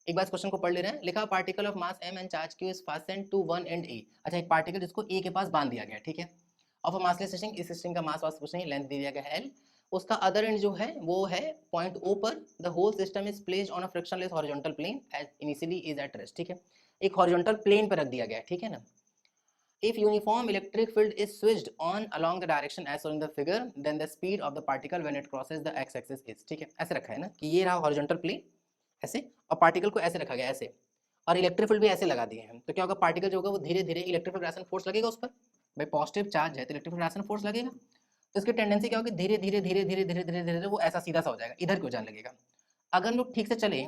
एक बार क्वेश्चन को पढ़ ले रहे हैं। लिखा particle of mass m and charge q is fastened to one and a। अच्छा, एक पार्टिकल जिसको a के पास बांध दिया गया है, ठीक है। ऑफ अ मासलेस स्ट्रिंग, इस स्ट्रिंग का मास वास कुछ नहीं, लेंथ दे दिया गया है l। उसका अदर एंड जो है वो है पॉइंट o पर। The whole system is placed on a frictionless horizontal plane as initially is at rest, ठीक है। एक हॉरिजॉन्टल प्लेन पर रख दिया गया है, ठीक है ना। If uniform electric field is switched on along the direction as shown in the figure, then the speed of the particle when it crosses the x-axis is, ठीक है। ऐसे रखा है ना कि ये रहा हॉरिजॉन्टल प्लेन ऐसे, और पार्टिकल को ऐसे रखा गया ऐसे, और इलेक्ट्रिक फील्ड भी ऐसे लगा दिए हैं। तो क्या होगा, पार्टिकल जो होगा वो धीरे धीरे इलेक्ट्रिक फील्ड फोर्स लगेगा उस पर। भाई पॉजिटिव चार्ज है तो इलेक्ट्रिक फील्ड फोर्स लगेगा, तो इसकी टेंडेंसी क्या होगी, धीरे धीरे धीरे धीरे धीरे धीरे धीरे वो ऐसा सीधा सा हो जाएगा, इधर क्यों जाने लगेगा। अगर हम लोग ठीक से चले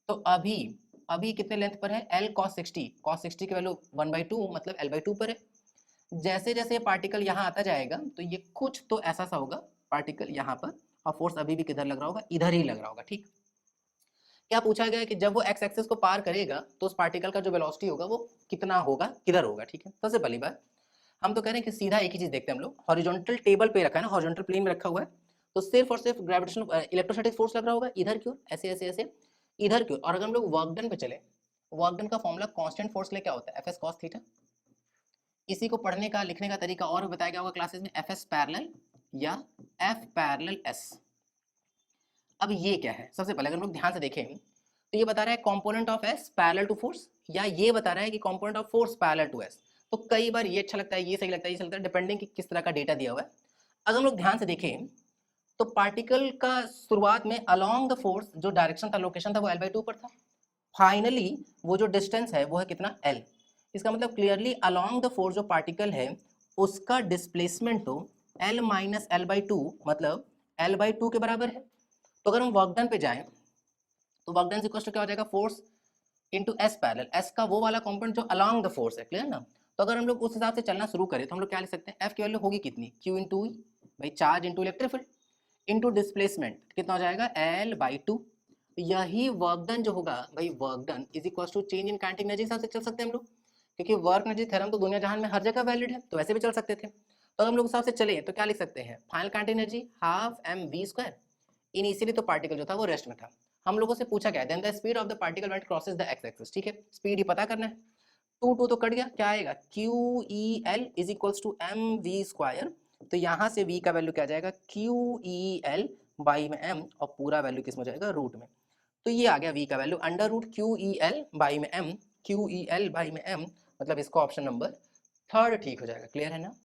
तो अभी अभी कितने लेंथ पर है, l cos 60 की वैल्यू 1/2 मतलब l/2 पर है। जैसे जैसे पार्टिकल यहाँ आता जाएगा तो ये कुछ तो ऐसा सा होगा पार्टिकल यहाँ पर, और फोर्स अभी भी किधर लग रहा होगा, इधर ही लग रहा होगा, ठीक। क्या पूछा गया है कि जब वो एक्स एक्सिस को पार करेगा तो उस पार्टिकल का जो वेलोसिटी होगा वो कितना होगा, किधर होगा, ठीक है। सबसे पहली बात हम तो कह रहे हैं कि सीधा एक ही चीज देखते हैं हम लोग, हॉरिजॉन्टल टेबल पे रखा है ना, हॉरिजॉन्टल प्लेन में रखा हुआ है, तो सिर्फ और सिर्फ ग्रेविटेशनल इलेक्ट्रोस्टैटिक फोर्स लग रहा होगा इधर की ओर, ऐसे ऐसे ऐसे इधर की ओर। और अगर हम लोग वर्क डन पे चले, वर्क डन का फॉर्मूला कांस्टेंट फोर्स ले क्या होता है, एफ एस कॉस थीटा। इसी को पढ़ने का लिखने का तरीका और भी बताया गया होगा क्लासेस में, एफ एस पैरेलल या एफ पैरेलल एस। अब ये क्या है, सबसे पहले अगर हम लोग ध्यान से देखें तो ये बता रहा है component of S parallel to force, या ये बता रहा है कि component of force parallel to S. तो कई बार ये अच्छा लगता है, ये सही लगता है, ये सही लगता है, डिपेंडिंग कि किस तरह का डेटा दिया हुआ है। अगर हम लोग ध्यान से देखें तो पार्टिकल का शुरुआत में अलोंग द फोर्स जो डायरेक्शन था, लोकेशन था, वो l/2 पर था। फाइनली वो जो डिस्टेंस है वो है कितना, l। इसका मतलब क्लियरली अलोंग द फोर्स जो पार्टिकल है उसका डिस्प्लेसमेंट तो l माइनस l/2 मतलब l/2 के बराबर है। तो अगर हम वर्क डन पे जाएं तो वर्क डन इक्वल टू क्या हो जाएगा, force into S parallel, S का वो वाला कंपोनेंट जो अलोंग द फोर्स है, क्लियर ना। तो अगर हम लोग उस हिसाब से चलना शुरू करें तो हम लोग क्या लिख सकते हैं, एफ की वैल्यू होगी कितनी, क्यू इंटू ई, भाई charge into electric field into displacement कितना हो जाएगा, l/2। यही वर्क डन जो होगा, भाई work done is equal to change in kinetic energy हिसाब से चल सकते हैं हम लोग, क्योंकि वर्क एनर्जी थ्योरम तो दुनिया जहान में हर जगह वैलिड है, तो वैसे भी चल सकते थे। तो हम लोग हिसाब से चले तो क्या लिख सकते हैं, final kinetic energy half mv²। Initially तो पार्टिकल जो था वो रेस्ट में था, हम लोगों से पूछा गया then the speed of the particle when it crosses the X axis, ठीक है। स्पीड ही पता करना है, टू टू तो कट गया, क्या आएगा, Q E L is equals to mv²। तो यहाँ से v का वैल्यू क्या जाएगा, क्यू ई एल बाई में m, और पूरा वैल्यू किस में जाएगा, रूट में। तो ये आ गया v का value under root Q E L by में m, Q E L by में m, मतलब इसका ऑप्शन नंबर थर्ड ठीक हो जाएगा, क्लियर है ना।